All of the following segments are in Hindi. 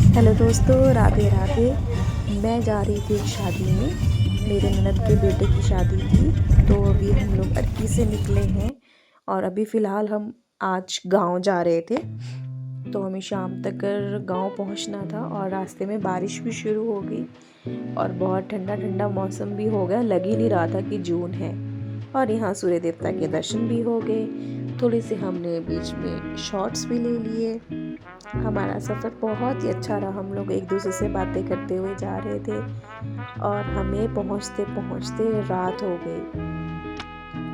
हेलो दोस्तों, राधे राधे। मैं जा रही थी एक शादी में। मेरे ननद के बेटे की शादी थी। तो अभी हम लोग अर्की से निकले हैं और अभी फ़िलहाल हम आज गांव जा रहे थे। तो हमें शाम तक गांव पहुंचना था और रास्ते में बारिश भी शुरू हो गई और बहुत ठंडा ठंडा मौसम भी हो गया। लग ही नहीं रहा था कि जून है। और यहाँ सूर्य देवता के दर्शन भी हो गए। थोड़ी सी हमने बीच में शॉट्स भी ले लिए। हमारा सफ़र बहुत ही अच्छा रहा। हम लोग एक दूसरे से बातें करते हुए जा रहे थे और हमें पहुंचते पहुंचते रात हो गई।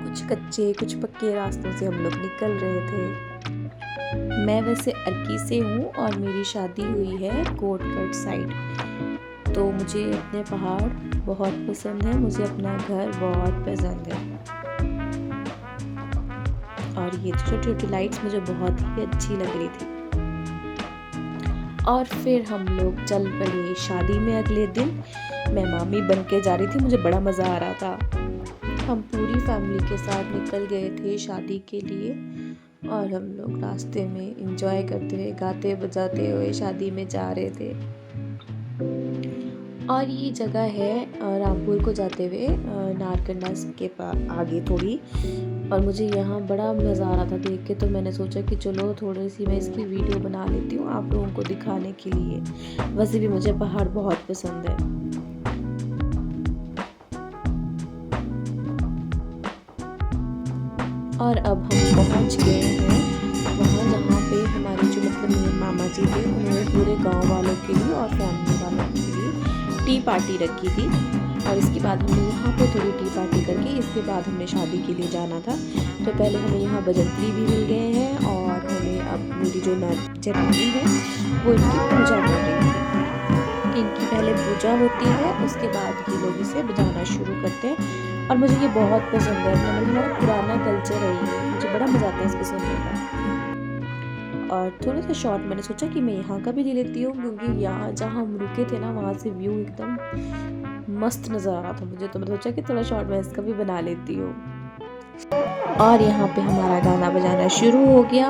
कुछ कच्चे कुछ पक्के रास्तों से हम लोग निकल रहे थे। मैं वैसे अर्की से हूँ और मेरी शादी हुई है कोटगढ़ साइड। तो मुझे अपने पहाड़ बहुत पसंद है, मुझे अपना घर बहुत पसंद है। और ये छोटी छोटी लाइट्स मुझे बहुत ही अच्छी लग रही थी। और फिर हम लोग चल पड़े शादी में। अगले दिन मैं मामी बन के जा रही थी, मुझे बड़ा मज़ा आ रहा था। हम पूरी फैमिली के साथ निकल गए थे शादी के लिए और हम लोग रास्ते में एंजॉय करते हुए गाते बजाते हुए शादी में जा रहे थे। और ये जगह है रामपुर को जाते हुए नारकंडा के आगे थोड़ी। और मुझे यहाँ बड़ा मज़ा आ रहा था देख के। तो मैंने सोचा कि चलो थोड़ी सी मैं इसकी वीडियो बना लेती हूँ आप लोगों को दिखाने के लिए। वैसे भी मुझे पहाड़ बहुत पसंद है। और अब हम पहुँच गए हैं वहाँ जहाँ पे हमारे जो मतलब मेरे मामा जी थे, उन्होंने पूरे गांव वालों के लिए और फैमिली वालों के लिए टी पार्टी रखी थी। और इसके बाद हमने यहाँ पे थोड़ी टी पार्टी करके इसके बाद हमने शादी के लिए जाना था। तो पहले हमें यहाँ बजंतरी भी मिल गए हैं और हमें अब मेरी जो जनानी है वो इनकी पूजा कर रही थी। इनकी पहले पूजा होती है, उसके बाद ये लोग इसे बजाना शुरू करते हैं। और मुझे ये बहुत पसंद है, मतलब हमारा पुराना कल्चर है ये, मुझे बड़ा मज़ा आता है इसको सुनने का। और थोड़ा सा शॉर्ट मैंने सोचा कि मैं यहाँ का भी ले लेती हूँ, क्योंकि यहाँ जहाँ हम रुके थे ना वहाँ से व्यू एकदम मस्त नज़र आ रहा था मुझे। तो मैंने सोचा कि थोड़ा शॉर्ट मैं इसका भी बना लेती हूँ। और यहाँ पे हमारा गाना बजाना शुरू हो गया।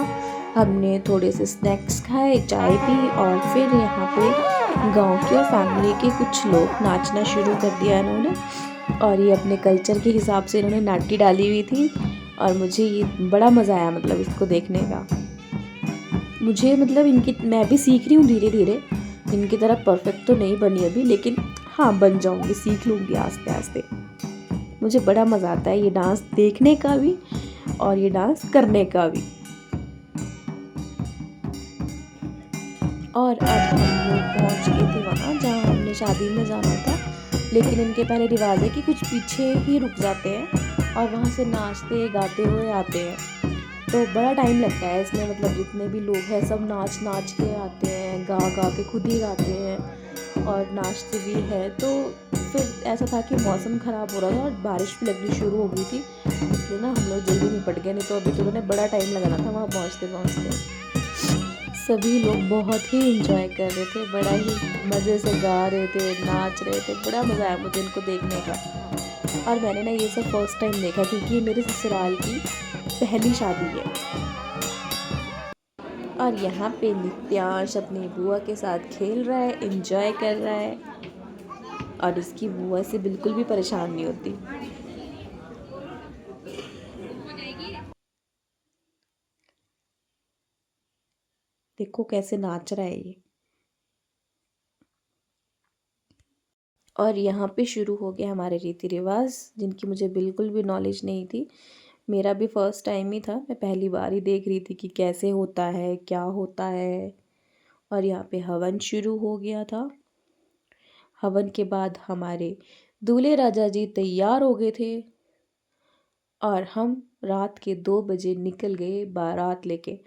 हमने थोड़े से स्नैक्स खाए, चाय पी और फिर यहाँ पे गांव के और फैमिली के कुछ लोग नाचना शुरू कर दिया इन्होंने। और ये अपने कल्चर के हिसाब से इन्होंने नाटी डाली हुई थी और मुझे ये बड़ा मज़ा आया मतलब इसको देखने का। मुझे मतलब इनकी मैं भी सीख रही हूँ धीरे धीरे। इनकी तरह परफेक्ट तो नहीं बनी अभी, लेकिन हाँ बन जाऊँगी, सीख लूँगी आस्ते आस्ते। मुझे बड़ा मज़ा आता है ये डांस देखने का भी और ये डांस करने का भी। और अब हम लोग पहुँच गए थे वहाँ जहाँ हमने शादी में जाना था। लेकिन इनके पहले रिवाज है कि कुछ पीछे ही रुक जाते हैं और वहाँ से नाचते गाते हुए आते हैं। तो बड़ा टाइम लगता है इसमें, मतलब जितने भी लोग हैं सब नाच नाच के आते हैं, गा गा के खुद ही गाते हैं और नाचते भी हैं। तो फिर ऐसा था कि मौसम ख़राब हो रहा था और बारिश भी लगनी शुरू हो गई थी, इसलिए ना हम लोग जल्दी निपट गए, नहीं तो अभी तो उन्हें बड़ा टाइम लगाना था वहाँ पहुँचते पहुँचते। सभी लोग बहुत ही इंजॉय कर रहे थे, बड़ा ही मज़े से गा रहे थे, नाच रहे थे। बड़ा मज़ा आया मुझे इनको देखने का। और मैंने ना ये सब फर्स्ट टाइम देखा, क्योंकि ये मेरे ससुराल की पहली शादी है। और यहाँ पे नित्यांश अपनी बुआ के साथ खेल रहा है, एंजॉय कर रहा है और इसकी बुआ से बिल्कुल भी परेशान नहीं होती। देखो कैसे नाच रहा है ये। और यहाँ पे शुरू हो गया हमारे रीति रिवाज, जिनकी मुझे बिल्कुल भी नॉलेज नहीं थी। मेरा भी फर्स्ट टाइम ही था, मैं पहली बार ही देख रही थी कि कैसे होता है, क्या होता है। और यहाँ पे हवन शुरू हो गया था। हवन के बाद हमारे दूल्हे राजा जी तैयार हो गए थे और हम रात के 2 बजे निकल गए बारात लेके।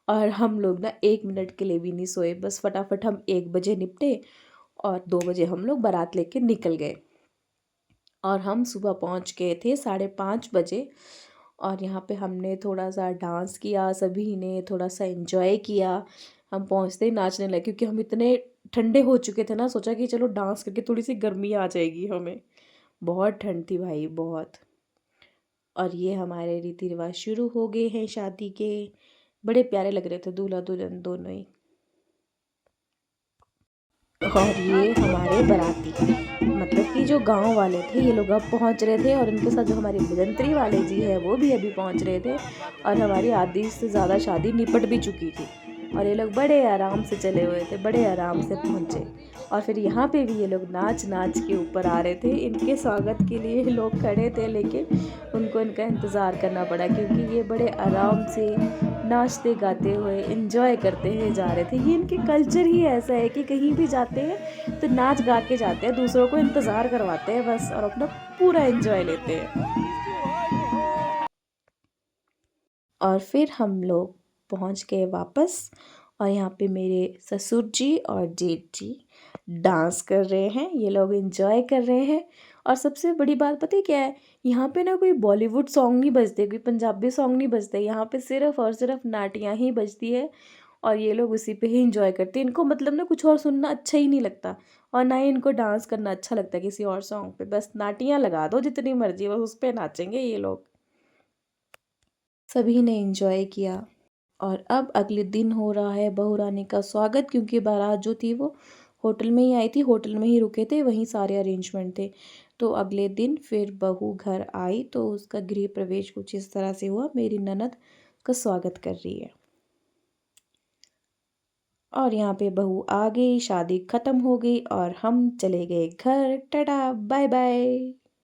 और हम लोग ना 1 मिनट के लिए भी नहीं सोए, बस फटाफट हम 1 बजे निपटे और 2 बजे हम लोग बारात लेके निकल गए। और हम सुबह पहुंच गए थे 5:30 बजे। और यहाँ पे हमने थोड़ा सा डांस किया, सभी ने थोड़ा सा एंजॉय किया। हम पहुँचते ही नाचने लगे, क्योंकि हम इतने ठंडे हो चुके थे ना, सोचा कि चलो डांस करके थोड़ी सी गर्मी आ जाएगी हमें। बहुत ठंड थी भाई, बहुत। और ये हमारे रीति रिवाज शुरू हो गए हैं शादी के। बड़े प्यारे लग रहे थे दूल्हा दुल्हन दोनों ही। और ये हमारे बाराती, मतलब कि जो गांव वाले थे ये लोग अब पहुंच रहे थे, और उनके साथ जो हमारे भजंत्री वाले जी है वो भी अभी पहुंच रहे थे। और हमारी आधी से ज़्यादा शादी निपट भी चुकी थी, और ये लोग बड़े आराम से चले हुए थे, बड़े आराम से पहुंचे। और फिर यहाँ पे भी ये लोग नाच नाच के ऊपर आ रहे थे। इनके स्वागत के लिए लोग खड़े थे, लेकिन उनको इनका इंतज़ार करना पड़ा, क्योंकि ये बड़े आराम से नाचते गाते हुए एंजॉय करते हुए जा रहे थे। ये इनके कल्चर ही ऐसा है कि कहीं भी जाते हैं तो नाच गा के जाते हैं, दूसरों को इंतज़ार करवाते हैं बस, और अपना पूरा एंजॉय लेते हैं। और फिर हम लोग पहुंच गए वापस, और यहाँ पे मेरे ससुर जी और जेठ जी डांस कर रहे हैं, ये लोग एंजॉय कर रहे हैं। और सबसे बड़ी बात पता है क्या है, यहाँ पे ना कोई बॉलीवुड सॉन्ग नहीं बजते, कोई पंजाबी सॉन्ग नहीं बजते, यहाँ पे सिर्फ और सिर्फ नाटियाँ ही बजती है। और ये लोग उसी पे ही इंजॉय करते हैं। इनको मतलब ना कुछ और सुनना अच्छा ही नहीं लगता, और ना ही इनको डांस करना अच्छा लगता है किसी और सॉन्ग पे। बस नाटियाँ लगा दो जितनी मर्जी, बस उस पर नाचेंगे ये लोग। सभी ने एंजॉय किया। और अब अगले दिन हो रहा है बहू रानी का स्वागत, क्योंकि बारात जो थी वो होटल में ही आई थी, होटल में ही रुके थे, वहीं सारे अरेंजमेंट थे। तो अगले दिन फिर बहू घर आई तो उसका गृह प्रवेश कुछ इस तरह से हुआ। मेरी ननद का स्वागत कर रही है, और यहाँ पे बहू आ गई, शादी ख़त्म हो गई और हम चले गए घर। Tata bye bye.